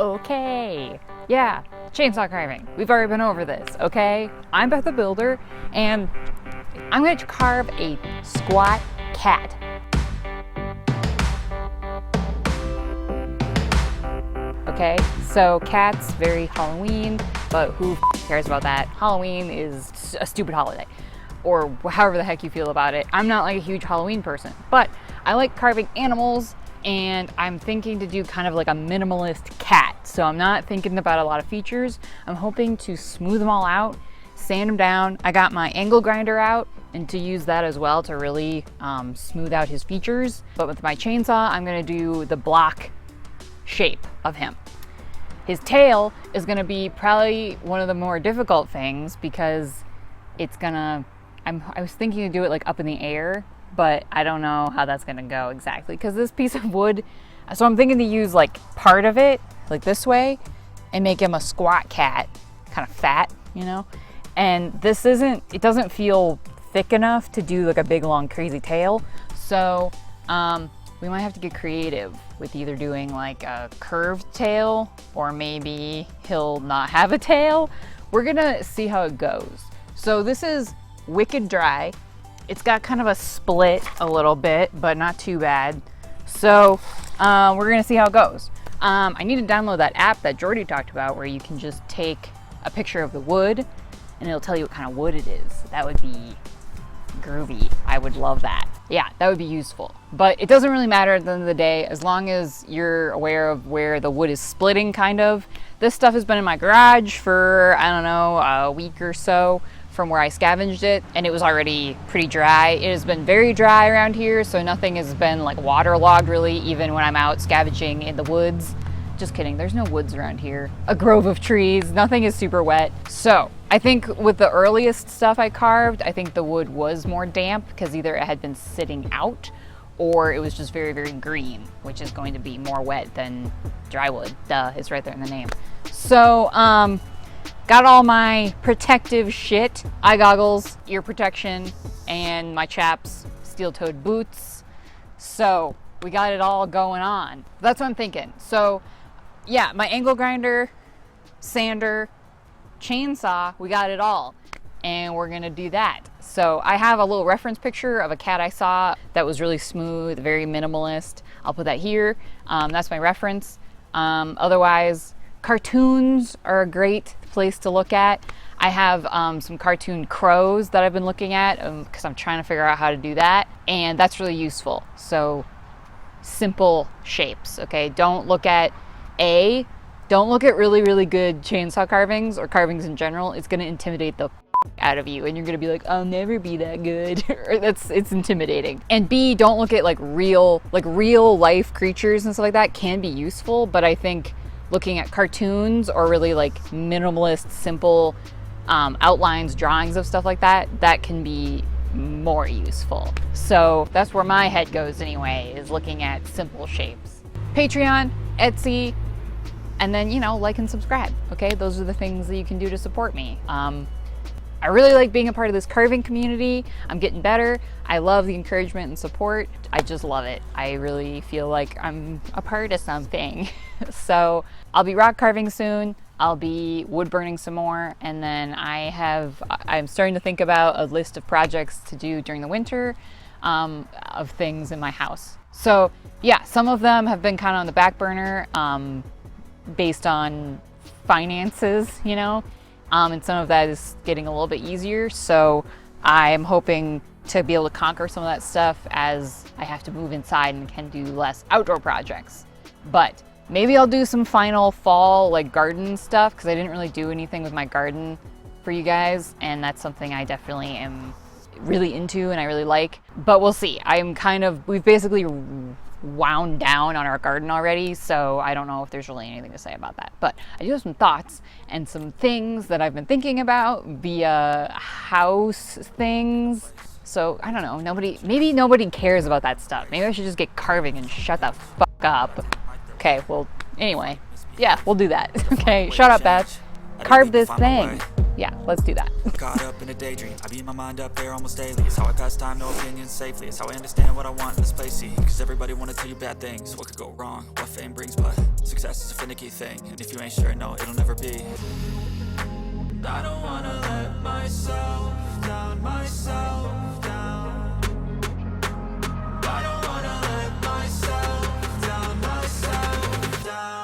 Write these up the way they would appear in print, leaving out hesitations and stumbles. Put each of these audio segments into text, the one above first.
Okay, yeah, chainsaw carving. We've already been over this, okay? I'm Beth the Builder, and I'm going to carve a squat cat. Okay, so cats, very Halloween, but who cares about that? Halloween is a stupid holiday, or however the heck you feel about it. I'm not like a huge Halloween person, but I like carving animals, and I'm thinking to do kind of like a minimalist cat. So I'm not thinking about a lot of features. I'm hoping to smooth them all out, sand them down. I got my angle grinder out and to use that as well to really smooth out his features. But with my chainsaw, I'm gonna do the block shape of him. His tail is gonna be probably one of the more difficult things because it's gonna, I was thinking to do it like up in the air, but I don't know how that's gonna go exactly because this piece of wood, so I'm thinking to use like part of it like this way and make him a squat cat, kind of fat, you know? And this it doesn't feel thick enough to do like a big long crazy tail. So we might have to get creative with either doing like a curved tail or maybe he'll not have a tail. We're gonna see how it goes. So this is wicked dry. It's got kind of a split a little bit, but not too bad. So we're gonna see how it goes. I need to download that app that Jordy talked about where you can just take a picture of the wood and it'll tell you what kind of wood it is. That would be groovy. I would love that. Yeah, that would be useful. But it doesn't really matter at the end of the day as long as you're aware of where the wood is splitting kind of. This stuff has been in my garage for, I don't know, a week or so from where I scavenged it, and it was already pretty dry. It has been very dry around here, so nothing has been like waterlogged really, even when I'm out scavenging in the woods. Just kidding, there's no woods around here. A grove of trees, nothing is super wet. So I think with the earliest stuff I carved, I think the wood was more damp because either it had been sitting out or it was just very, very green, which is going to be more wet than dry wood. Duh, it's right there in the name. So, got all my protective shit, eye goggles, ear protection, and my chaps steel-toed boots. So we got it all going on. That's what I'm thinking. So yeah, my angle grinder, sander, chainsaw, we got it all. And we're gonna do that. So I have a little reference picture of a cat I saw that was really smooth, very minimalist. I'll put that here. That's my reference. Otherwise, cartoons are a great place to look at. I have some cartoon crows that I've been looking at because I'm trying to figure out how to do that, and that's really useful. So simple shapes, okay? Don't look at really, really good chainsaw carvings or carvings in general. It's gonna intimidate the out of you and you're gonna be like, I'll never be that good. It's intimidating. And B, don't look at like real life creatures and stuff like that can be useful, but I think looking at cartoons or really like minimalist, simple outlines, drawings of stuff like that, that can be more useful. So that's where my head goes anyway, is looking at simple shapes. Patreon, Etsy, and then, you know, like and subscribe, okay? Those are the things that you can do to support me. I really like being a part of this carving community. I'm getting better. I love the encouragement and support. I just love it. I really feel like I'm a part of something. So I'll be rock carving soon. I'll be wood burning some more. And then I'm starting to think about a list of projects to do during the winter of things in my house. So yeah, some of them have been kind of on the back burner based on finances, you know. And some of that is getting a little bit easier. So I'm hoping to be able to conquer some of that stuff as I have to move inside and can do less outdoor projects. But maybe I'll do some final fall like garden stuff because I didn't really do anything with my garden for you guys. And that's something I definitely am really into and I really like. But we'll see. We've basically wound down on our garden already, so I don't know if there's really anything to say about that. But I do have some thoughts and some things that I've been thinking about via house things. So I don't know, maybe nobody cares about that stuff. Maybe I should just get carving and shut the fuck up. Okay, well, anyway, yeah, we'll do that. Okay, shut up, Beth. Carve this thing. Yeah, let's do that. Caught up in a daydream, I beat my mind up there almost daily. It's how I pass time, no opinions safely. It's how I understand what I want in this place, see. Cause everybody wanna tell you bad things. What could go wrong, what fame brings, but success success is a finicky thing, and if you ain't sure, no, it'll never be. I don't wanna let myself down, myself down. I don't wanna let myself down, myself down.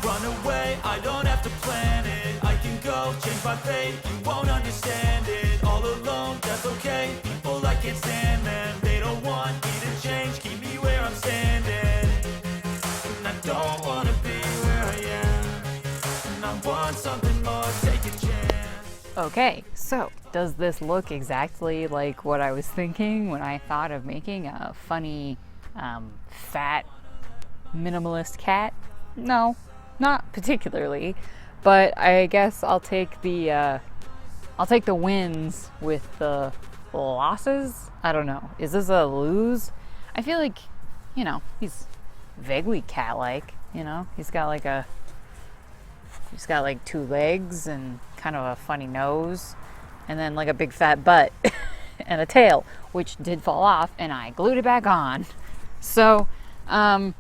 Run away, I don't have to plan it. I can go, change my fate, you won't understand it. All alone, that's okay, people I can't stand them. They don't want me to change, keep me where I'm standing. And I don't wanna be where I am, and I want something more, take a chance. Okay, so does this look exactly like what I was thinking when I thought of making a funny, fat, minimalist cat? No, not particularly, but I guess I'll take the wins with the losses. I don't know. Is this a lose? I feel like, you know, he's vaguely cat-like. You know, he's got like 2 legs and kind of a funny nose, and then like a big fat butt and a tail, which did fall off, and I glued it back on. So, I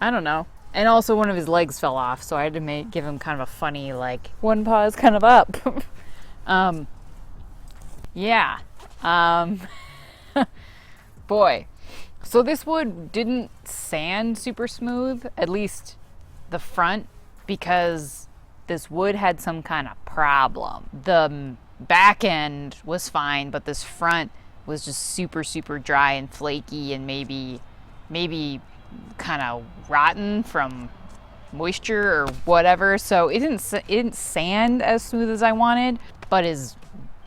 don't know. And also one of his legs fell off, so I had to give him kind of a funny, like, one paw is kind of up. Yeah. Boy. So this wood didn't sand super smooth, at least the front, because this wood had some kind of problem. The back end was fine, but this front was just super, super dry and flaky, and maybe kind of rotten from moisture or whatever. So it didn't sand as smooth as I wanted, but his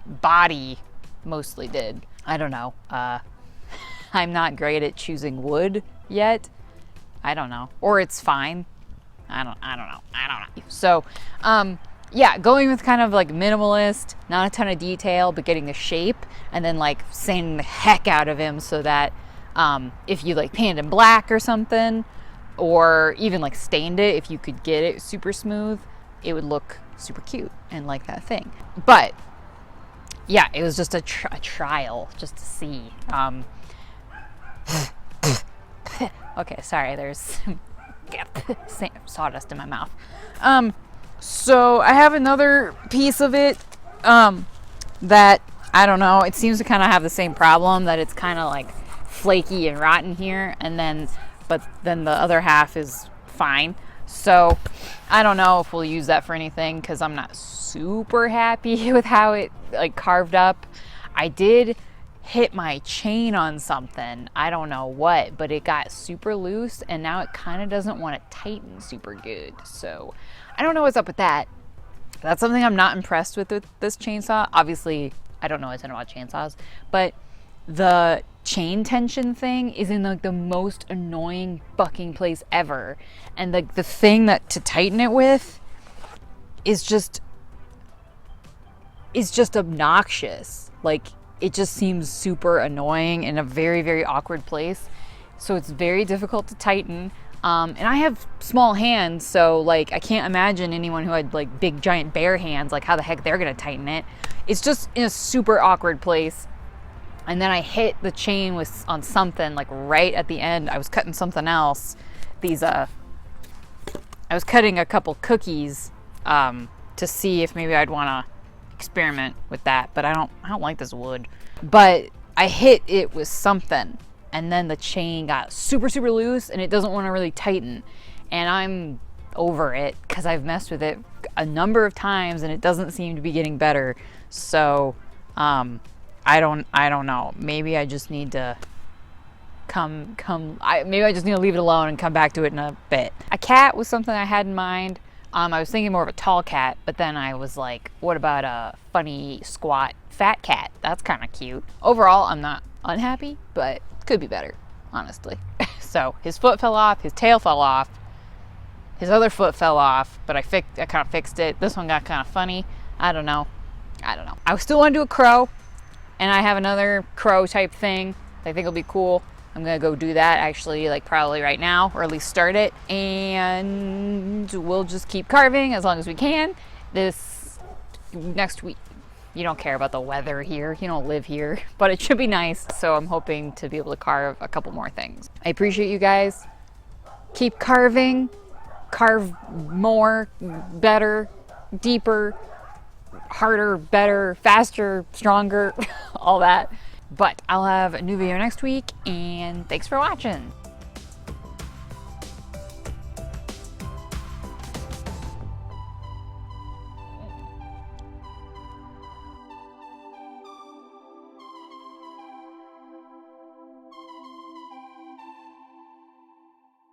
body mostly did. I don't know. I'm not great at choosing wood yet. I don't know. Or it's fine. I don't know. So, yeah, going with kind of like minimalist, not a ton of detail, but getting the shape, and then like sanding the heck out of him so that if you like painted him black or something, or even like stained it, if you could get it super smooth, it would look super cute and like that thing. But yeah, it was just a trial just to see. Okay, sorry, there's sawdust in my mouth. So I have another piece of it that, I don't know, it seems to kind of have the same problem, that it's kind of like flaky and rotten here, but then the other half is fine. So I don't know if we'll use that for anything, because I'm not super happy with how it like carved up. I did hit my chain on something, I don't know what, but it got super loose, and now it kind of doesn't want to tighten super good. So I don't know what's up with that. That's something I'm not impressed with this chainsaw. Obviously, I don't know a ton about chainsaws, but the chain tension thing is in like the most annoying fucking place ever. And the thing that to tighten it with is just obnoxious. Like, it just seems super annoying in a very, very awkward place. So it's very difficult to tighten. And I have small hands, so like I can't imagine anyone who had like big giant bare hands, like how the heck they're gonna tighten it. It's just in a super awkward place. And then I hit the chain on something like right at the end. I was cutting something else. I was cutting a couple cookies to see if maybe I'd want to experiment with that, but I don't like this wood. But I hit it with something, and then the chain got super, super loose, and it doesn't want to really tighten. And I'm over it because I've messed with it a number of times, and it doesn't seem to be getting better. So I don't know. Maybe I just need to maybe I just need to leave it alone and come back to it in a bit. A cat was something I had in mind. I was thinking more of a tall cat, but then I was like, what about a funny, squat, fat cat? That's kind of cute. Overall, I'm not unhappy, but could be better, honestly. So his foot fell off, his tail fell off, his other foot fell off, but I kind of fixed it. This one got kind of funny. I don't know. I still want to do a crow, and I have another crow type thing that I think will be cool. I'm gonna go do that actually, like probably right now, or at least start it, and we'll just keep carving as long as we can this next week. You don't care about the weather here, you don't live here, but it should be nice, so I'm hoping to be able to carve a couple more things. I appreciate you guys. Keep carving, carve more, better, deeper, harder, better, faster, stronger, all that. But I'll have a new video next week, and thanks for watching.